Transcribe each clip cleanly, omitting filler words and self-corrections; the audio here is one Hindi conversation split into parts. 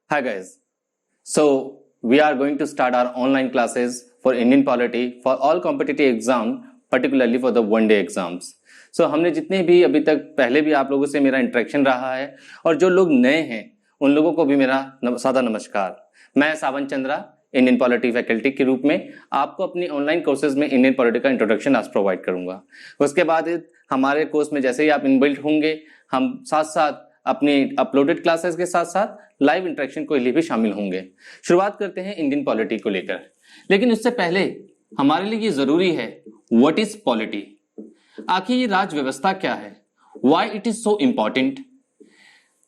Hi guys. So we are going to start our online classes for Indian polity for all competitive exam, particularly for the one day exams. So हमने जितने भी अभी तक पहले भी आप लोगों से मेरा इंटरेक्शन रहा है और जो लोग नए हैं उन लोगों को भी मेरा सादा नमस्कार। मैं सावन चंद्रा इंडियन पॉलिटी फैकल्टी के रूप में आपको अपनी ऑनलाइन कोर्सेज में इंडियन पॉलिटी का इंट्रोडक्शन आज प्रोवाइड करूंगा। उसके बाद हमारे कोर्स में जैसे ही आप इनबिल्ट होंगे हम साथ साथ अपनी अपलोडेड क्लासेस के साथ साथ लाइव इंटरेक्शन के लिए भी शामिल होंगे। शुरुआत करते हैं इंडियन पॉलिटी को लेकर, लेकिन उससे पहले हमारे लिए ये जरूरी है व्हाट इज पॉलिटी, आखिर ये राज व्यवस्था क्या है, why it is so important.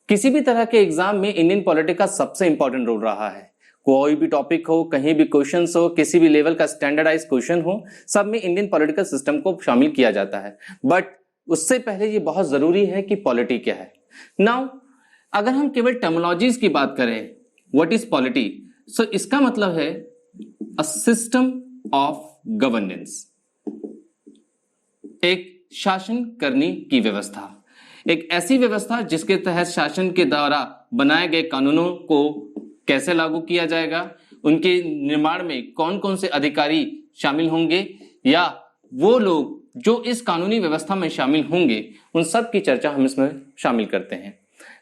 किसी भी तरह के एग्जाम में इंडियन पॉलिटी का सबसे इंपॉर्टेंट रोल रहा है। कोई भी टॉपिक हो, कहीं भी क्वेश्चन हो, किसी भी लेवल का स्टैंडर्डाइज क्वेश्चन हो, सब में इंडियन पॉलिटिकल सिस्टम को शामिल किया जाता है। बट उससे पहले ये बहुत जरूरी है कि पॉलिटी क्या है। नाउ अगर हम केवल टर्मिनोलॉजीज की बात करें व्हाट इज पॉलिटी, सो इसका मतलब है अ सिस्टम ऑफ गवर्नेंस, एक शासन करने की व्यवस्था, एक ऐसी व्यवस्था जिसके तहत शासन के द्वारा बनाए गए कानूनों को कैसे लागू किया जाएगा, उनके निर्माण में कौन कौन से अधिकारी शामिल होंगे या वो लोग जो इस कानूनी व्यवस्था में शामिल होंगे, उन सब की चर्चा हम इसमें शामिल करते हैं।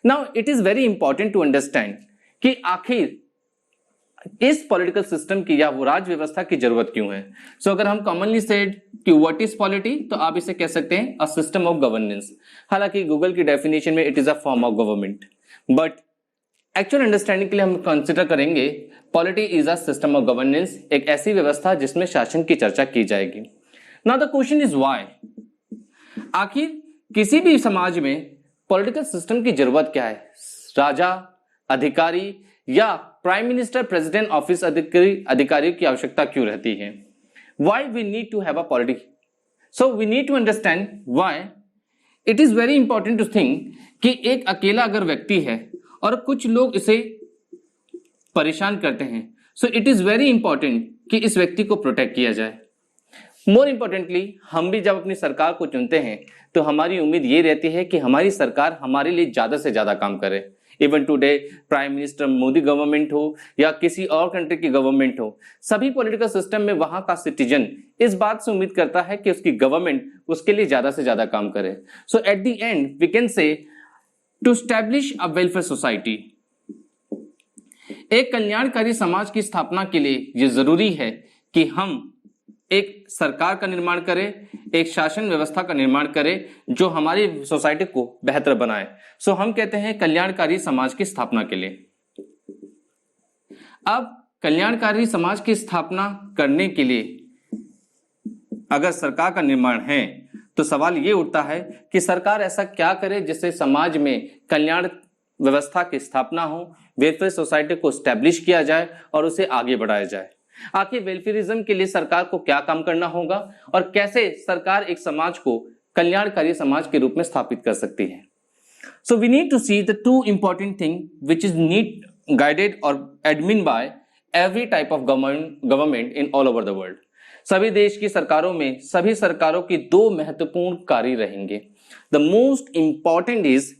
Now it is very important to understand कि आखिर इस पॉलिटिकल सिस्टम की या वो राज व्यवस्था की जरूरत क्यों है। सो अगर हम कॉमनली सेड कि व्हाट इज पॉलिटी, तो आप इसे कह सकते हैं अ सिस्टम ऑफ गवर्नेंस। हालांकि गूगल की डेफिनेशन में it is a form of government, but actual understanding के लिए हम कंसिडर करेंगे polity is a system of governance, एक ऐसी व्यवस्था जिसमें शासन की चर्चा की जाएगी। Now the question is why, आखिर किसी भी समाज में पॉलिटिकल सिस्टम की जरूरत क्या है। राजा, अधिकारी या प्राइम मिनिस्टर, प्रेसिडेंट, ऑफिस अधिकारियों की आवश्यकता क्यों रहती है। Why we need to have a polity, so we need to understand why it is very important to think कि एक अकेला अगर व्यक्ति है और कुछ लोग इसे परेशान करते हैं, so it is very important कि इस व्यक्ति को प्रोटेक्ट किया जाए। मोर इंपॉर्टेंटली हम भी जब अपनी सरकार को चुनते हैं तो हमारी उम्मीद ये रहती है कि हमारी सरकार हमारे लिए ज्यादा से ज्यादा काम करे। Even today prime minister Modi government हो या किसी और कंट्री की गवर्नमेंट हो, सभी पॉलिटिकल सिस्टम में वहां का सिटीजन इस बात से उम्मीद करता है कि उसकी गवर्नमेंट उसके लिए ज्यादा से ज्यादा काम करे। So at the end we can say to establish a welfare society, एक कल्याणकारी समाज की स्थापना के लिए यह जरूरी है कि हम एक सरकार का निर्माण करें, एक शासन व्यवस्था का निर्माण करें जो हमारी सोसाइटी को बेहतर बनाए। सो हम कहते हैं कल्याणकारी समाज की स्थापना के लिए। अब कल्याणकारी समाज की स्थापना करने के लिए अगर सरकार का निर्माण है तो सवाल ये उठता है कि सरकार ऐसा क्या करे जिससे समाज में कल्याण व्यवस्था की स्थापना हो, वेलफेयर सोसाइटी को स्टैब्लिश किया जाए और उसे आगे बढ़ाया जाए। आखिर वेलफेयरिज्म के लिए सरकार को क्या काम करना होगा और कैसे सरकार एक समाज को कल्याणकारी समाज के रूप में स्थापित कर सकती है। So we need to see the two important thing which is need guided और admin by every type of government in all over the world. सभी देश की सरकारों में सभी सरकारों की दो महत्वपूर्ण कार्य रहेंगे। The most important is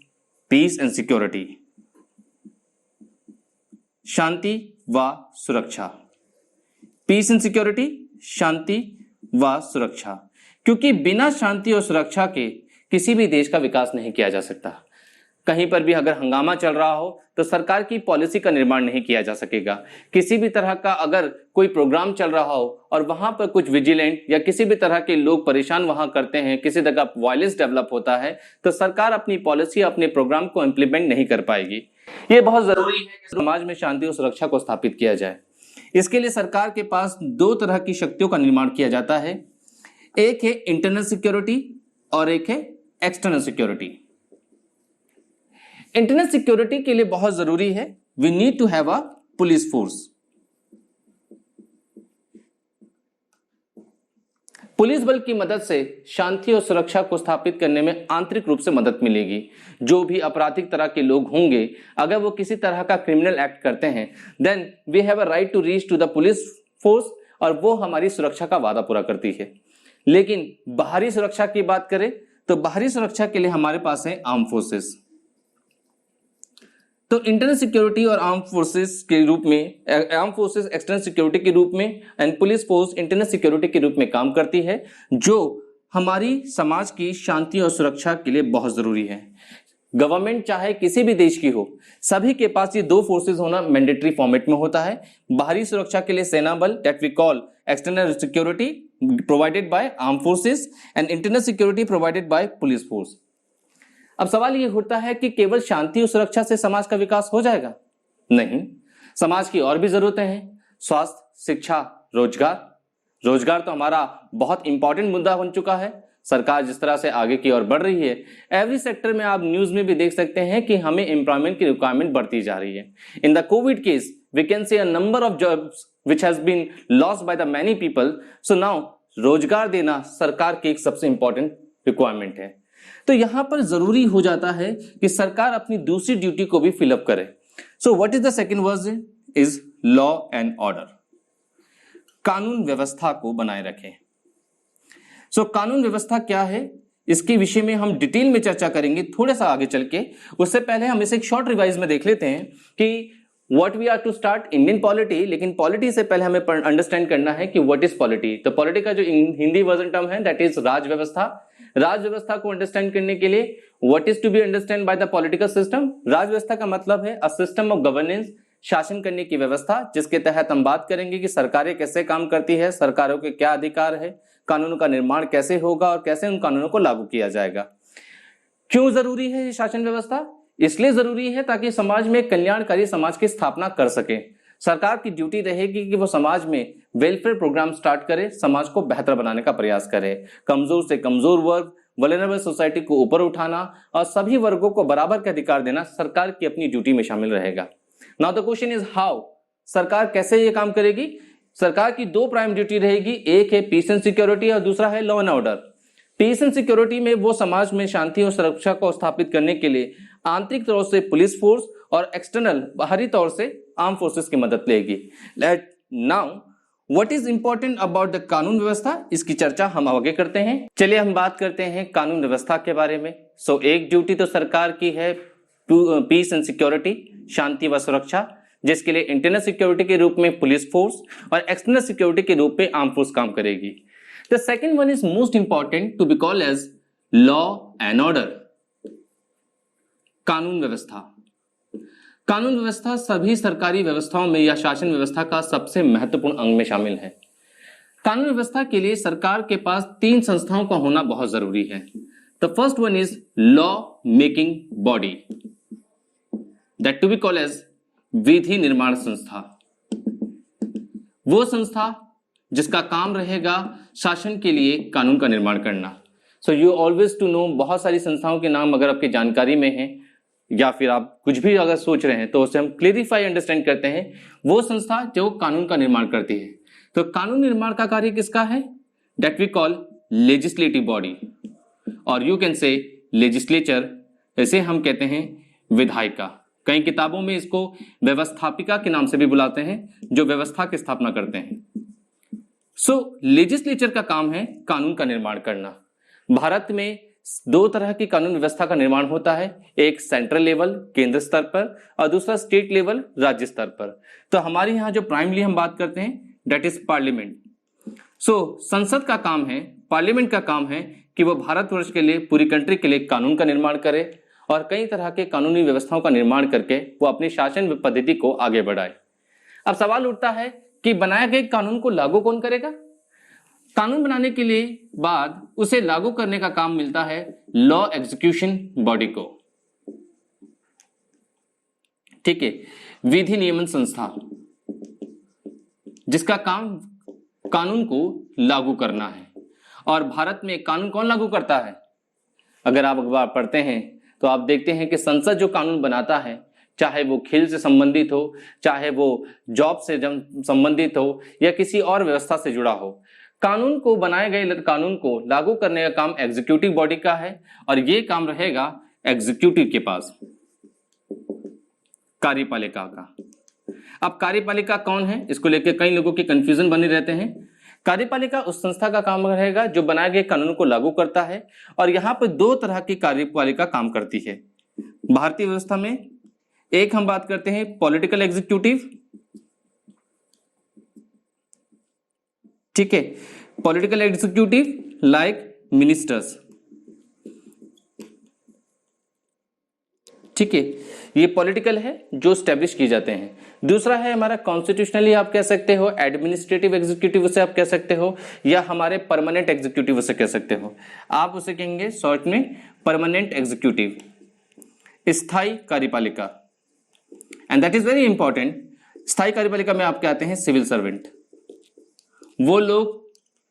peace and security, शांति व सुरक्षा। पीस एंड सिक्योरिटी, शांति व सुरक्षा, क्योंकि बिना शांति और सुरक्षा के किसी भी देश का विकास नहीं किया जा सकता। कहीं पर भी अगर हंगामा चल रहा हो तो सरकार की पॉलिसी का निर्माण नहीं किया जा सकेगा। किसी भी तरह का अगर कोई प्रोग्राम चल रहा हो और वहां पर कुछ विजिलेंट या किसी भी तरह के लोग परेशान वहां करते हैं, किसी तरह का वायलेंस डेवलप होता है, तो सरकार अपनी पॉलिसी, अपने प्रोग्राम को इंप्लीमेंट नहीं कर पाएगी। ये बहुत जरूरी है कि समाज में शांति और सुरक्षा को स्थापित किया जाए। इसके लिए सरकार के पास दो तरह की शक्तियों का निर्माण किया जाता है, एक है इंटरनल सिक्योरिटी और एक है एक्सटर्नल सिक्योरिटी। इंटरनल सिक्योरिटी के लिए बहुत जरूरी है we need to have a police force. Police बल की मदद से शांति और सुरक्षा को स्थापित करने में आंतरिक रूप से मदद मिलेगी। जो भी आपराधिक तरह के लोग होंगे, अगर वो किसी तरह का क्रिमिनल एक्ट करते हैं, then we have a right to reach to the police force और वो हमारी सुरक्षा का वादा पूरा करती है। लेकिन बाहरी सुरक्षा की बात करें तो बाहरी सुरक्षा के लिए हमारे पास है आर्म फोर्सेस। तो इंटरनल सिक्योरिटी और आर्म फोर्सेस के रूप में, आर्म फोर्सेस एक्सटर्नल सिक्योरिटी के रूप में and police force internal security के रूप में काम करती है, जो हमारी समाज की शांति और सुरक्षा के लिए बहुत जरूरी है। गवर्नमेंट चाहे किसी भी देश की हो, सभी के पास ये दो फोर्सेस होना मैंडेटरी फॉर्मेट में होता है। बाहरी सुरक्षा के लिए सेना बल, that we call external security provided by arm forces, and internal security provided by police force. अब सवाल ये उठता है कि केवल शांति और सुरक्षा से समाज का विकास हो जाएगा? नहीं, समाज की और भी जरूरतें हैं। स्वास्थ्य, शिक्षा, रोजगार। रोजगार तो हमारा बहुत इंपॉर्टेंट मुद्दा बन चुका है। सरकार जिस तरह से आगे की ओर बढ़ रही है, एवरी सेक्टर में आप न्यूज में भी देख सकते हैं कि हमें एम्प्लॉयमेंट की रिक्वायरमेंट बढ़ती जा रही है। In the covid case we can see a number of jobs which has been lost by the many people. So now रोजगार देना सरकार की एक सबसे इंपॉर्टेंट रिक्वायरमेंट है। तो यहां पर जरूरी हो जाता है कि सरकार अपनी दूसरी ड्यूटी को भी फिलअप करे। So what is the second version is law and order. कानून व्यवस्था को बनाए रखें। सो कानून व्यवस्था क्या है, इसके विषय में हम डिटेल में चर्चा करेंगे थोड़ा सा आगे चल के। उससे पहले हम इसे एक शॉर्ट रिवाइज में देख लेते हैं कि what we are to start Indian polity. लेकिन पॉलिटी से पहले हमें अंडरस्टैंड करना है कि व्हाट इज पॉलिटी। तो पॉलिटी का जो हिंदी वर्जन टर्म है दैट इज राज व्यवस्था। राज व्यवस्था को अंडरस्टैंड करने के लिए what is to be understand by the political system. राज व्यवस्था का मतलब है अ सिस्टम ऑफ गवर्नेंस, शासन करने की व्यवस्था, जिसके तहत हम बात करेंगे कि सरकारें कैसे काम करती है, सरकारों के क्या अधिकार है, कानूनों का निर्माण कैसे होगा और कैसे उन कानूनों को लागू किया जाएगा। क्यों जरूरी है ये शासन व्यवस्था? इसलिए जरूरी है ताकि समाज में कल्याणकारी समाज की स्थापना कर सके। सरकार की ड्यूटी रहेगी कि वो समाज में वेलफेयर प्रोग्राम स्टार्ट करे, समाज को बेहतर बनाने का प्रयास करे, कमजोर से कमजोर वर्ग, वल्नरेबल सोसाइटी को ऊपर उठाना और सभी वर्गों को बराबर के अधिकार देना सरकार की अपनी ड्यूटी में शामिल रहेगा। Now the question is how, सरकार कैसे ये काम करेगी? सरकार की दो प्राइम ड्यूटी रहेगी, एक है पीस एंड सिक्योरिटी और दूसरा है law and order. Peace and security में वो समाज में शांति और सुरक्षा को स्थापित करने के लिए आंतरिक तौर से पुलिस फोर्स और एक्सटर्नल बाहरी तौर से आर्म फोर्सेस की मदद लेगी। Let now what is important about the कानून व्यवस्था, इसकी चर्चा हम आगे करते हैं। चलिए हम बात करते हैं कानून व्यवस्था के बारे में। सो एक ड्यूटी तो सरकार की है पीस एंड सिक्योरिटी, शांति व सुरक्षा, जिसके लिए इंटरनल सिक्योरिटी के रूप में पुलिस फोर्स और एक्सटर्नल सिक्योरिटी के रूप में आर्म फोर्स काम करेगी। The second one is most important to be called as law and order, कानून व्यवस्था। कानून व्यवस्था सभी सरकारी व्यवस्थाओं में या शासन व्यवस्था का सबसे महत्वपूर्ण अंग में शामिल है। कानून व्यवस्था के लिए सरकार के पास तीन संस्थाओं का होना बहुत जरूरी है। The first one is law making body, that to be called as विधि निर्माण संस्था। वो संस्था जिसका काम रहेगा शासन के लिए कानून का निर्माण करना। So you always to know, बहुत सारी संस्थाओं के नाम अगर आपकी जानकारी में है या फिर आप कुछ भी अगर सोच रहे हैं तो उसे हम क्लेरिफाई अंडरस्टैंड करते हैं। वो संस्था जो कानून का निर्माण करती है। तो कानून निर्माण का कार्य किसका है? That we call legislative body, और यू कैन से लेजिस्लेचर, इसे हम कहते हैं विधायिका। कई किताबों में इसको व्यवस्थापिका के नाम से भी बुलाते हैं, जो व्यवस्था की स्थापना करते हैं। सो लेजिस्लेचर का काम है कानून का निर्माण करना। भारत में दो तरह की कानून व्यवस्था का निर्माण होता है, एक सेंट्रल लेवल केंद्र स्तर पर और दूसरा स्टेट लेवल राज्य स्तर पर। तो हमारे यहाँ जो प्राइमरी हम बात करते हैं दैट इज पार्लियामेंट। सो संसद का काम है, पार्लियामेंट का काम है कि वो भारतवर्ष के लिए, पूरी कंट्री के लिए कानून का निर्माण करे और कई तरह के कानूनी व्यवस्थाओं का निर्माण करके वो अपनी शासन पद्धति को आगे बढ़ाए। अब सवाल उठता है कि बनाए गए कानून को लागू कौन करेगा? कानून बनाने के लिए बाद उसे लागू करने का काम मिलता है लॉ एग्जीक्यूशन बॉडी को। ठीक है, विधि नियमन संस्था, जिसका काम कानून को लागू करना है। और भारत में कानून कौन लागू करता है? अगर आप अखबार पढ़ते हैं तो आप देखते हैं कि संसद जो कानून बनाता है, चाहे वो खेल से संबंधित हो, चाहे वो जॉब से संबंधित हो या किसी और व्यवस्था से जुड़ा हो, कानून को, बनाए गए कानून को लागू करने का काम एग्जीक्यूटिव बॉडी का है और ये काम रहेगा एग्जीक्यूटिव के पास, कार्यपालिका का। अब कार्यपालिका कौन है, इसको लेकर कई लोगों के कंफ्यूजन बने रहते हैं। कार्यपालिका उस संस्था का काम रहेगा जो बनाए गए कानून को लागू करता है। और यहां पर दो तरह की कार्यपालिका काम करती है भारतीय व्यवस्था में। एक हम बात करते हैं पॉलिटिकल एग्जीक्यूटिव, ठीक है, पॉलिटिकल एग्जीक्यूटिव लाइक मिनिस्टर्स, ठीक है, ये पॉलिटिकल है जो स्टैब्लिश की जाते हैं। दूसरा है हमारा कॉन्स्टिट्यूशनली आप कह सकते हो, एडमिनिस्ट्रेटिव एग्जीक्यूटिव उसे आप कह सकते हो, या हमारे परमानेंट एग्जीक्यूटिव उसे कह सकते हो। आप उसे कहेंगे शॉर्ट में परमानेंट एग्जीक्यूटिव, स्थायी कार्यपालिका, and that is very important. स्थायी कार्यपालिका में आप कहते हैं सिविल सर्वेंट, वो लोग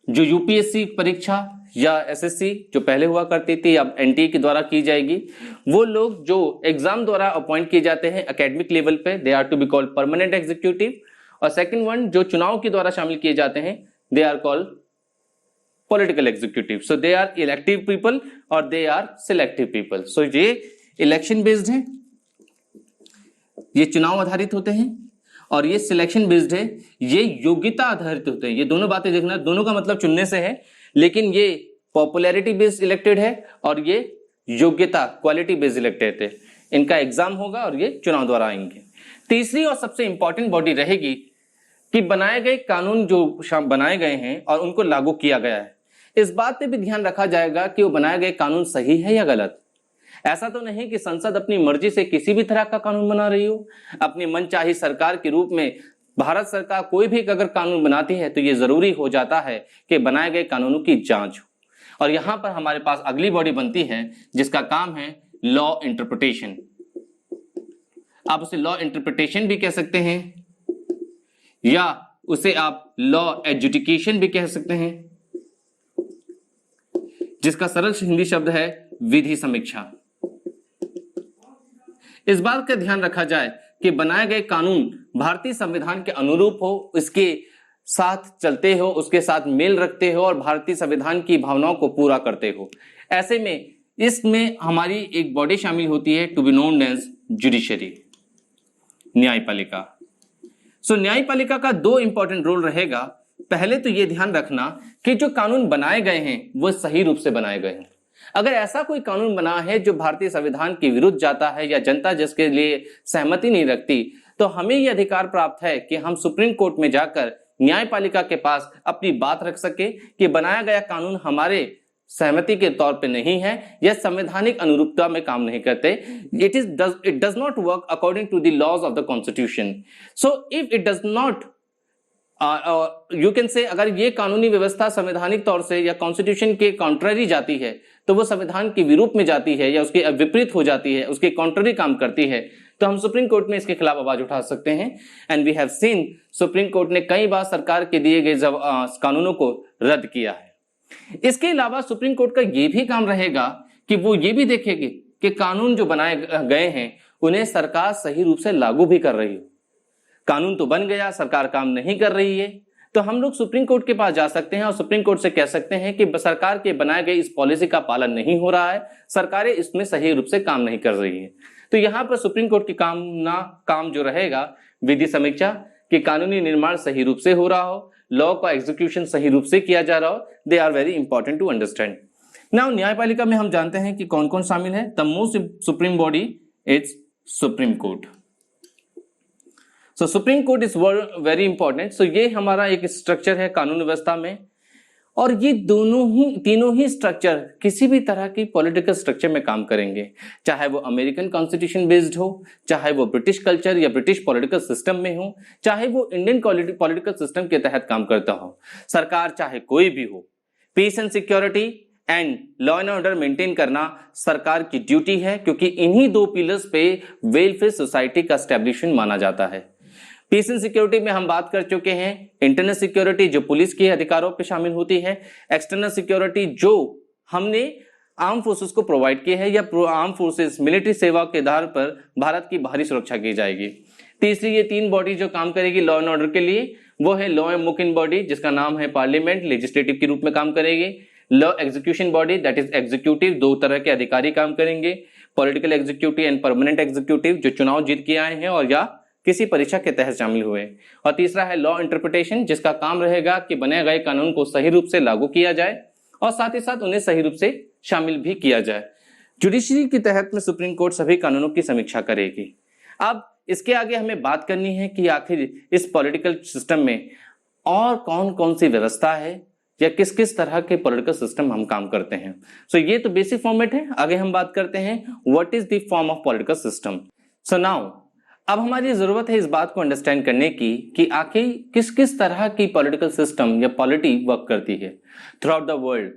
जो यूपीएससी परीक्षा या एसएससी जो पहले हुआ करती थी अब एनटीए के द्वारा की जाएगी, वो लोग जो एग्जाम द्वारा अपॉइंट किए जाते हैं एकेडमिक लेवल पे, they are to be called permanent executive. और सेकंड वन जो चुनाव के द्वारा शामिल किए जाते हैं, they are called political executive. So they are elective people और they are selective people. So ये इलेक्शन बेस्ड है, ये चुनाव आधारित होते हैं, और ये सिलेक्शन बेस्ड है, ये योग्यता आधारित होते हैं। ये दोनों बातें देखना, दोनों का मतलब चुनने से है, लेकिन ये पॉपुलैरिटी बेस्ड इलेक्टेड है और ये योग्यता क्वालिटी बेस्ड इलेक्टेड है। इनका एग्जाम होगा और ये चुनाव द्वारा आएंगे। तीसरी और सबसे इंपॉर्टेंट बॉडी रहेगी कि बनाए गए कानून जो बनाए गए हैं और उनको लागू किया गया है, इस बात पे भी ध्यान रखा जाएगा कि वो बनाए गए कानून सही है या गलत। ऐसा तो नहीं कि संसद अपनी मर्जी से किसी भी तरह का कानून बना रही हो, अपनी मनचाही सरकार के रूप में भारत सरकार कोई भी अगर कानून बनाती है तो ये जरूरी हो जाता है कि बनाए गए कानूनों की जांच हो। और यहां पर हमारे पास अगली बॉडी बनती है जिसका काम है लॉ इंटरप्रिटेशन। आप उसे लॉ इंटरप्रिटेशन भी कह सकते हैं या उसे आप लॉ एजुडिकेशन भी कह सकते हैं, जिसका सरल हिंदी शब्द है विधि समीक्षा। इस बात का ध्यान रखा जाए कि बनाए गए कानून भारतीय संविधान के अनुरूप हो, इसके साथ चलते हो, उसके साथ मेल रखते हो और भारतीय संविधान की भावनाओं को पूरा करते हो। ऐसे में इसमें हमारी एक बॉडी शामिल होती है to be known as judiciary, न्यायपालिका। सो न्यायपालिका का दो इंपॉर्टेंट रोल रहेगा। पहले तो यह ध्यान रखना कि जो कानून बनाए गए हैं वो सही रूप से बनाए गए हैं। अगर ऐसा कोई कानून बना है जो भारतीय संविधान के विरुद्ध जाता है या जनता जिसके लिए सहमति नहीं रखती, तो हमें यह अधिकार प्राप्त है कि हम सुप्रीम कोर्ट में जाकर न्यायपालिका के पास अपनी बात रख सके कि बनाया गया कानून हमारे सहमति के तौर पे नहीं है या संवैधानिक अनुरूपता में काम नहीं करते। It does not work according to the laws of the constitution. So if it does not you can say, अगर ये कानूनी व्यवस्था संवैधानिक तौर से या कॉन्स्टिट्यूशन के कॉन्ट्ररी जाती है तो वो संविधान के विरूप में जाती है या उसके विपरीत हो जाती है, उसके कॉन्ट्ररी काम करती है, तो हम सुप्रीम कोर्ट में इसके खिलाफ आवाज उठा सकते हैं। And we have seen supreme court ने कई बार सरकार के दिए गए कानूनों को रद्द किया है। इसके अलावा सुप्रीम कोर्ट का यह भी काम रहेगा कि वो ये भी देखेगी कि कानून जो बनाए गए हैं उन्हें सरकार सही रूप से लागू भी कर रही हो। कानून तो बन गया, सरकार काम नहीं कर रही है, तो हम लोग सुप्रीम कोर्ट के पास जा सकते हैं और सुप्रीम कोर्ट से कह सकते हैं कि सरकार के बनाए गए इस पॉलिसी का पालन नहीं हो रहा है, सरकारें इसमें सही रूप से काम नहीं कर रही है। तो यहां पर सुप्रीम कोर्ट की काम जो रहेगा विधि समीक्षा, कि कानूनी निर्माण सही रूप से हो रहा हो, लॉ का एग्जीक्यूशन सही रूप से किया जा रहा हो। They are very important to understand. Now न्यायपालिका में हम जानते हैं कि कौन कौन शामिल है। The most supreme body is supreme court. So supreme court is very important. So ये हमारा एक स्ट्रक्चर है कानून व्यवस्था में, और ये तीनों ही स्ट्रक्चर किसी भी तरह की पॉलिटिकल स्ट्रक्चर में काम करेंगे, चाहे वो अमेरिकन कॉन्स्टिट्यूशन बेस्ड हो, चाहे वो ब्रिटिश कल्चर या ब्रिटिश पॉलिटिकल सिस्टम में हो, चाहे वो इंडियन पॉलिटिकल सिस्टम के तहत काम करता हो। सरकार चाहे कोई भी हो, peace and security and law and order maintain करना सरकार की ड्यूटी है, क्योंकि इन्हीं दो पिलर्स पे वेलफेयर सोसाइटी का एस्टेब्लिशमेंट माना जाता है। पीस एंड सिक्योरिटी में हम बात कर चुके हैं। इंटरनल सिक्योरिटी जो पुलिस के अधिकारों पे शामिल होती है, एक्सटर्नल सिक्योरिटी जो हमने आर्म फोर्सेस को प्रोवाइड की है या आर्म फोर्सेस मिलिट्री सेवा के आधार पर भारत की बाहरी सुरक्षा की जाएगी। तीसरी ये तीन बॉडी जो काम करेगी लॉ एंड ऑर्डर के लिए, वो है लॉ एंड मुकिन बॉडी जिसका नाम है पार्लियामेंट, लेजिस्लेटिव के रूप में काम करेगी। Law execution body that is executive, दो तरह के अधिकारी काम करेंगे, political executive and permanent executive जो चुनाव जीत के आए हैं और या किसी परीक्षा के तहत शामिल हुए। और तीसरा है लॉ इंटरप्रिटेशन जिसका काम रहेगा कि बने गए कानून को सही रूप से लागू किया जाए और साथ ही साथ उन्हें सही रूप से शामिल भी किया जाए। जुडिशरी के तहत में सुप्रीम कोर्ट सभी कानूनों की समीक्षा करेगी। अब इसके आगे हमें बात करनी है कि आखिर इस पॉलिटिकल सिस्टम में और कौन कौन सी व्यवस्था है या किस किस तरह के पॉलिटिकल सिस्टम हम काम करते हैं। सो ये तो बेसिक फॉर्मेट है। आगे हम बात करते हैं what is the form of political system. So now अब हमारी जरूरत है इस बात को अंडरस्टैंड करने की कि आखिर किस किस तरह की पॉलिटिकल सिस्टम या पॉलिटी वर्क करती है थ्रू आउट द वर्ल्ड।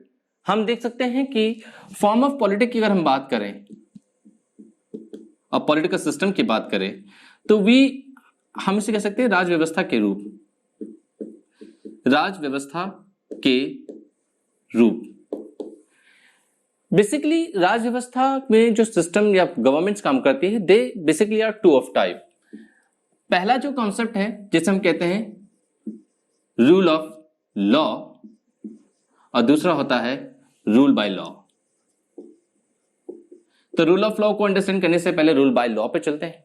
हम देख सकते हैं कि फॉर्म ऑफ पॉलिटिक की अगर हम बात करें और पॉलिटिकल सिस्टम की बात करें तो हम इसे कह सकते हैं राज व्यवस्था के रूप, राज व्यवस्था के रूप। बेसिकली राज व्यवस्था में जो सिस्टम या गवर्नमेंट्स काम करती है they basically are two of type. पहला जो कॉन्सेप्ट है जिसे हम कहते हैं रूल ऑफ लॉ और दूसरा होता है रूल बाय लॉ। तो रूल ऑफ लॉ को अंडरस्टैंड करने से पहले रूल बाय लॉ पे चलते हैं।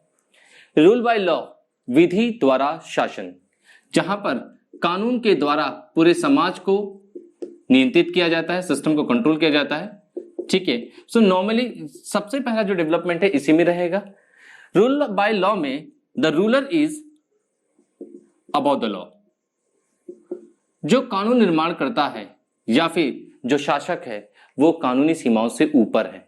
रूल बाय लॉ विधि द्वारा शासन, जहां पर कानून के द्वारा पूरे समाज को नियंत्रित किया जाता है, सिस्टम को कंट्रोल किया जाता है। ठीक है, सो नॉर्मली सबसे पहला जो डेवलपमेंट है इसी में रहेगा। रूल बाय लॉ में the ruler is above the law. जो कानून निर्माण करता है या फिर जो शासक है वो कानूनी सीमाओं से ऊपर है।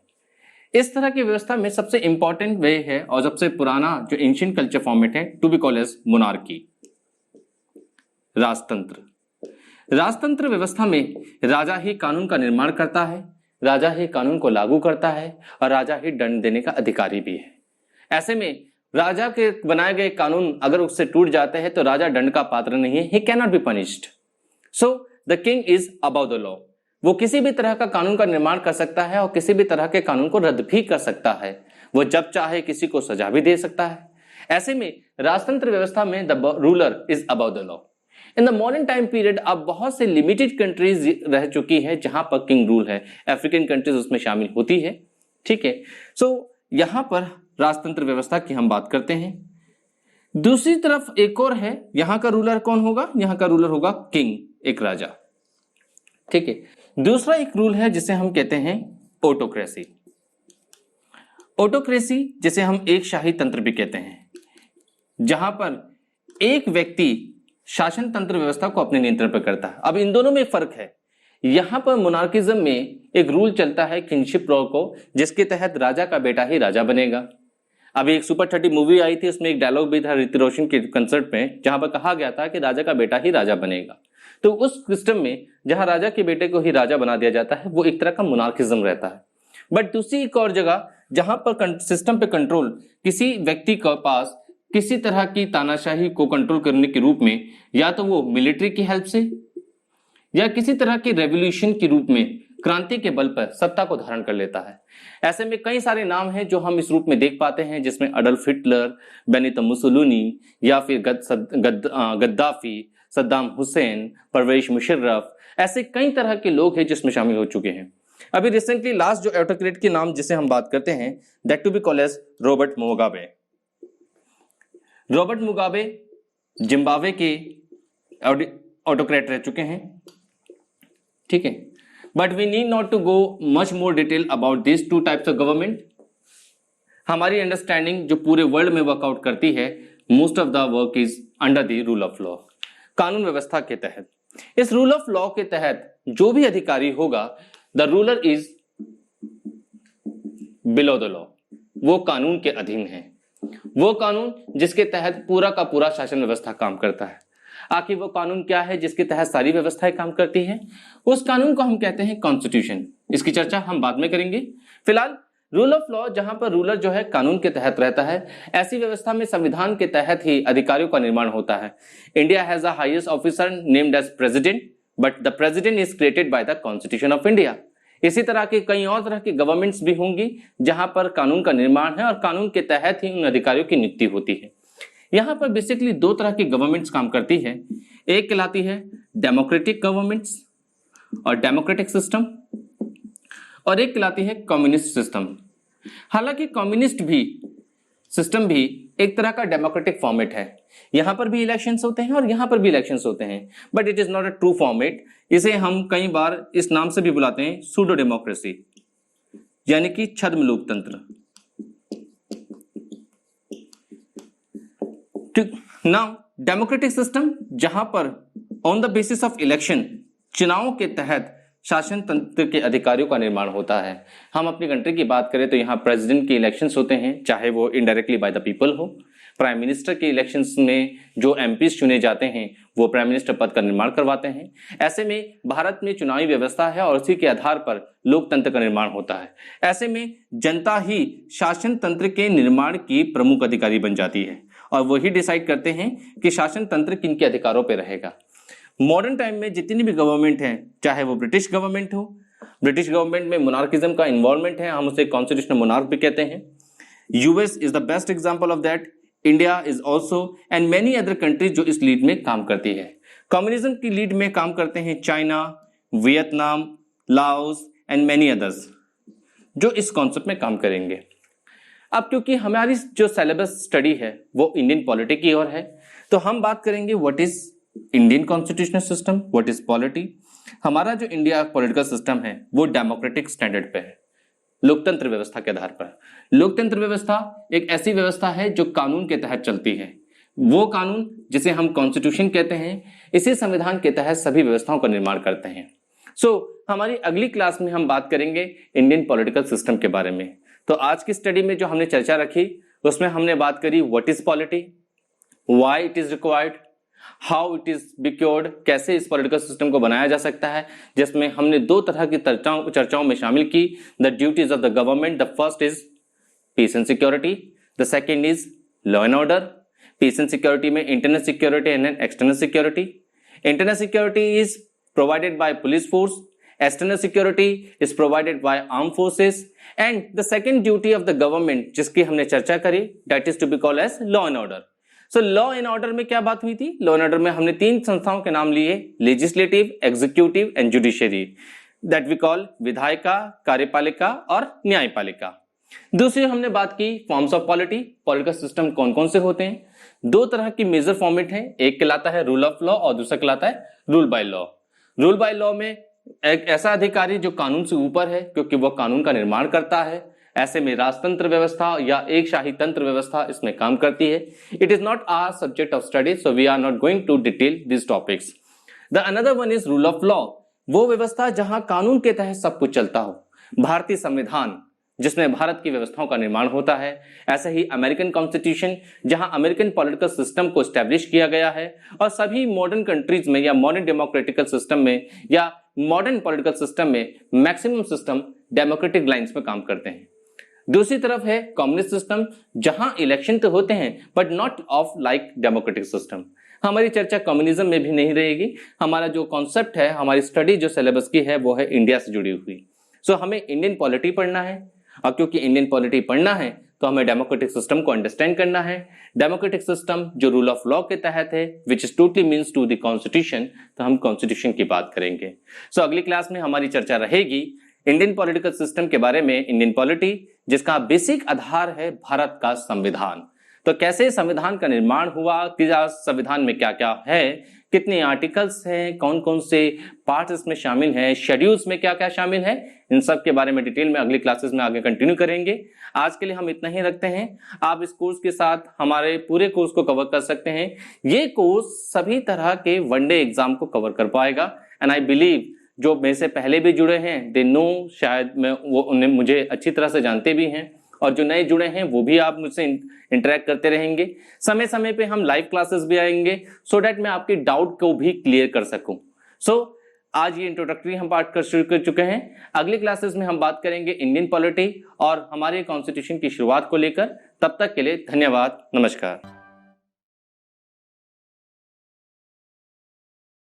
इस तरह की व्यवस्था में सबसे इंपॉर्टेंट वे है और सबसे पुराना जो एंशिएंट कल्चर फॉर्मेट है to be called as monarchy, राजतंत्र। राजतंत्र व्यवस्था में राजा ही कानून का निर्माण करता है, राजा ही कानून को लागू करता है और राजा ही दंड देने का अधिकारी भी है। ऐसे में राजा के बनाए गए कानून अगर उससे टूट जाते हैं तो राजा दंड का पात्र नहीं है, he can not be punished. So the king is above the law. वो किसी भी तरह का कानून का निर्माण कर सकता है और किसी भी तरह के कानून को रद्द भी कर सकता है। वो जब चाहे किसी को सजा भी दे सकता है। ऐसे में राजतंत्र व्यवस्था में the ruler is above the law. In the modern time period अब बहुत से लिमिटेड कंट्रीज रह चुकी है जहां पर किंग रूल है, अफ्रीकन कंट्रीज उसमें शामिल होती है। ठीक है, सो यहां पर राजतंत्र व्यवस्था की हम बात करते हैं। दूसरी तरफ एक और है, यहां का रूलर कौन होगा? यहां का रूलर होगा किंग, एक राजा। ठीक है, दूसरा एक रूल है जिसे हम कहते हैं ऑटोक्रेसी। ऑटोक्रेसी जिसे हम एक शाही तंत्र भी कहते हैं, जहां पर एक व्यक्ति शासन तंत्र व्यवस्था को अपने नियंत्रण पर करता है। अब इन दोनों में फर्क है। यहां पर मोनार्किज्म में एक रूल चलता है किंगशिप लॉ को, जिसके तहत राजा का बेटा ही राजा बनेगा। अभी एक सुपर 30 मूवी आई थी, उसमें एक डायलॉग भी था ऋतिक रोशन के कंसर्ट में, जहां पर कहा गया था कि राजा का बेटा ही राजा बनेगा। तो उस सिस्टम में जहां राजा के बेटे को ही राजा बना दिया जाता है वो एक तरह का मोनार्किज्म रहता है। बट दूसरी एक और जगह जहां पर सिस्टम पे कंट्रोल किसी व्यक्ति के पास किसी तरह की तानाशाही को कंट्रोल करने के रूप में, या तो वो मिलिट्री की हेल्प से या किसी तरह की रेवोल्यूशन के रूप में क्रांति के बल पर सत्ता को धारण कर लेता है। ऐसे में कई सारे नाम हैं जो हम इस रूप में देख पाते हैं, जिसमें अडल्फ हिटलर, बेनितो मुसोलिनी या फिर गद्दाफी, सद्दाम हुसैन, परवेज मुशर्रफ, ऐसे कई तरह के लोग हैं जिसमें शामिल हो चुके हैं। अभी रिसेंटली लास्ट जो ऑटोक्रेट के नाम जिसे हम बात करते हैं that to be called as Robert Mugabe. Robert Mugabe Zimbabwe के ऑटोक्रेट रह चुके हैं। ठीक है, but we need not to go much more detail about this two types of government. हमारी अंडरस्टैंडिंग जो पूरे वर्ल्ड में वर्कआउट करती है, most of the work is under the rule of law, कानून व्यवस्था के तहत। इस रूल ऑफ लॉ के तहत जो भी अधिकारी होगा, the ruler is below the law, वो कानून के अधीन है। वो कानून जिसके तहत पूरा का पूरा शासन व्यवस्था काम करता है। आखिर वो कानून क्या है जिसके तहत सारी व्यवस्थाएं काम करती है? उस कानून को हम कहते हैं कॉन्स्टिट्यूशन। इसकी चर्चा हम बाद में करेंगे। फिलहाल रूल ऑफ लॉ, जहां पर रूलर जो है कानून के तहत रहता है, ऐसी व्यवस्था में संविधान के तहत ही अधिकारियों का निर्माण होता है। India has the highest officer named as president, but the president is created by the constitution of India. इसी तरह के कई और तरह की गवर्नमेंट्स भी होंगी जहां पर कानून का निर्माण है और कानून के तहत ही उन अधिकारियों की नियुक्ति होती है। यहां पर बेसिकली दो तरह की गवर्नमेंट्स काम करती है। एक कहलाती है डेमोक्रेटिक गवर्नमेंट्स और डेमोक्रेटिक सिस्टम, और एक कहलाती है कम्युनिस्ट सिस्टम। हालांकि कम्युनिस्ट भी सिस्टम भी एक तरह का डेमोक्रेटिक फॉर्मेट है। यहां पर भी इलेक्शंस होते हैं और यहां पर भी इलेक्शंस होते हैं, but it is not a true format. इसे हम कई बार इस नाम से भी बुलाते हैं सूडो डेमोक्रेसी, यानी कि छद्म लोकतंत्र। नाउ डेमोक्रेटिक सिस्टम जहां पर on the basis of election, चुनावों के तहत शासन तंत्र के अधिकारियों का निर्माण होता है। हम अपनी कंट्री की बात करें तो यहाँ प्रेसिडेंट के इलेक्शंस होते हैं, चाहे वो इनडायरेक्टली बाय द पीपल हो। प्राइम मिनिस्टर के इलेक्शंस में जो एमपीज चुने जाते हैं वो प्राइम मिनिस्टर पद का निर्माण करवाते हैं। ऐसे में भारत में चुनावी व्यवस्था है और उसी के आधार पर लोकतंत्र का निर्माण होता है। ऐसे में जनता ही शासन तंत्र के निर्माण की प्रमुख अधिकारी बन जाती है और वही डिसाइड करते हैं कि शासन तंत्र किन के अधिकारों पर रहेगा। मॉडर्न टाइम में जितनी भी गवर्नमेंट है, चाहे वो ब्रिटिश गवर्नमेंट हो, ब्रिटिश गवर्नमेंट में मोनार्किज्म का इन्वॉल्वमेंट है, हम उसे कॉन्स्टिट्यूशनल मोनार्क भी कहते हैं। US is the best example of that. India is also and many other countries जो इस लीड में काम करती है। कम्युनिज्म की लीड में काम करते हैं China, Vietnam, Laos and many others जो इस कॉन्सेप्ट में काम करेंगे। अब क्योंकि हमारी जो सिलेबस स्टडी है वो इंडियन पॉलिटी की ओर है, तो हम बात करेंगे what is Indian constitutional system, what is polity. हमारा जो इंडिया पॉलिटिकल सिस्टम है वो डेमोक्रेटिक स्टैंडर्ड पे है, लोकतंत्र व्यवस्था के आधार पर। लोकतंत्र व्यवस्था एक ऐसी व्यवस्था है जो कानून के तहत चलती है। वो कानून जिसे हम कॉन्स्टिट्यूशन कहते हैं, इसी संविधान के तहत सभी व्यवस्थाओं का निर्माण करते हैं। हमारी अगली क्लास में हम बात करेंगे इंडियन पॉलिटिकल सिस्टम के बारे में। तो आज की स्टडी में जो हमने चर्चा रखी उसमें हमने बात करी what is polity, why it is required, how it is secured, कैसे इस पॉलिटिकल सिस्टम को बनाया जा सकता है, जिसमें हमने दो तरह की चर्चाओं में शामिल की the duties of the government. The first is peace and security, the second is law and order. Peace and security में internal security and external security. Internal security is provided by police force, external security is provided by armed forces, and the second duty of the government जिसकी हमने चर्चा करी that is to be called as law and order. So law and order में क्या बात हुई थी? law and order में हमने तीन संस्थाओं के नाम लिए, legislative, executive and judiciary, that we call विधायिका, कार्यपालिका और न्यायपालिका। दूसरी हमने बात की forms of polity, political system कौन कौन से होते हैं। दो तरह की मेजर फॉर्मेट है, एक कहलाता है रूल ऑफ लॉ और दूसरा कहलाता है rule by law. Rule by law में एक ऐसा अधिकारी जो कानून से ऊपर है क्योंकि वह कानून का निर्माण करता है। ऐसे में राजतंत्र व्यवस्था या एक शाही तंत्र व्यवस्था इसमें काम करती है। It is not our subject of study, so we are not going to detail this topics. The another one is rule of law, वो व्यवस्था जहां कानून के तहत सब कुछ चलता हो। भारतीय संविधान जिसमें भारत की व्यवस्थाओं का निर्माण होता है, ऐसे ही अमेरिकन कॉन्स्टिट्यूशन जहां अमेरिकन पॉलिटिकल सिस्टम को एस्टैब्लिश किया गया है, और सभी मॉडर्न कंट्रीज में या मॉडर्न डेमोक्रेटिकल सिस्टम में या मॉडर्न पॉलिटिकल सिस्टम में मैक्सिमम सिस्टम डेमोक्रेटिक लाइंस में काम करते हैं। दूसरी तरफ है कम्युनिस्ट सिस्टम जहां इलेक्शन तो होते हैं but not of like democratic system. हमारी चर्चा कम्युनिज्म में भी नहीं रहेगी। हमारा जो कॉन्सेप्ट है, हमारी स्टडी जो सिलेबस की है वो है इंडिया से जुड़ी हुई। हमें इंडियन पॉलिटी पढ़ना है, और क्योंकि इंडियन पॉलिटी पढ़ना है तो हमें डेमोक्रेटिक सिस्टम को अंडरस्टैंड करना है। डेमोक्रेटिक सिस्टम जो रूल ऑफ लॉ के तहत है, which is totally means to the constitution, तो हम कॉन्स्टिट्यूशन की बात करेंगे। अगली क्लास में हमारी चर्चा रहेगी इंडियन पॉलिटिकल सिस्टम के बारे में, इंडियन पॉलिटी जिसका बेसिक आधार है भारत का संविधान। तो कैसे संविधान का निर्माण हुआ, कि संविधान में क्या क्या है, कितने आर्टिकल्स हैं, कौन कौन से पार्ट्स इसमें शामिल हैं, शेड्यूल्स में क्या क्या शामिल है, इन सब के बारे में डिटेल में अगली क्लासेस में आगे कंटिन्यू करेंगे। आज के लिए हम इतना ही रखते हैं। आप इस कोर्स के साथ हमारे पूरे कोर्स को कवर कर सकते हैं। ये कोर्स सभी तरह के वनडे एग्जाम को कवर कर पाएगा, एंड आई बिलीव जो मेरे से पहले भी जुड़े हैं दे नो, शायद मैं वो उन्हें मुझे अच्छी तरह से जानते भी हैं, और जो नए जुड़े हैं वो भी आप मुझसे इंटरेक्ट करते रहेंगे। समय समय पे हम लाइव क्लासेस भी आएंगे सो दैट मैं आपके डाउट को भी क्लियर कर सकूं। आज ये इंट्रोडक्टरी हम पार्ट कर शुरू कर चुके हैं। अगली क्लासेस में हम बात करेंगे इंडियन पॉलिटी और हमारे कॉन्स्टिट्यूशन की शुरुआत को लेकर। तब तक के लिए धन्यवाद, नमस्कार।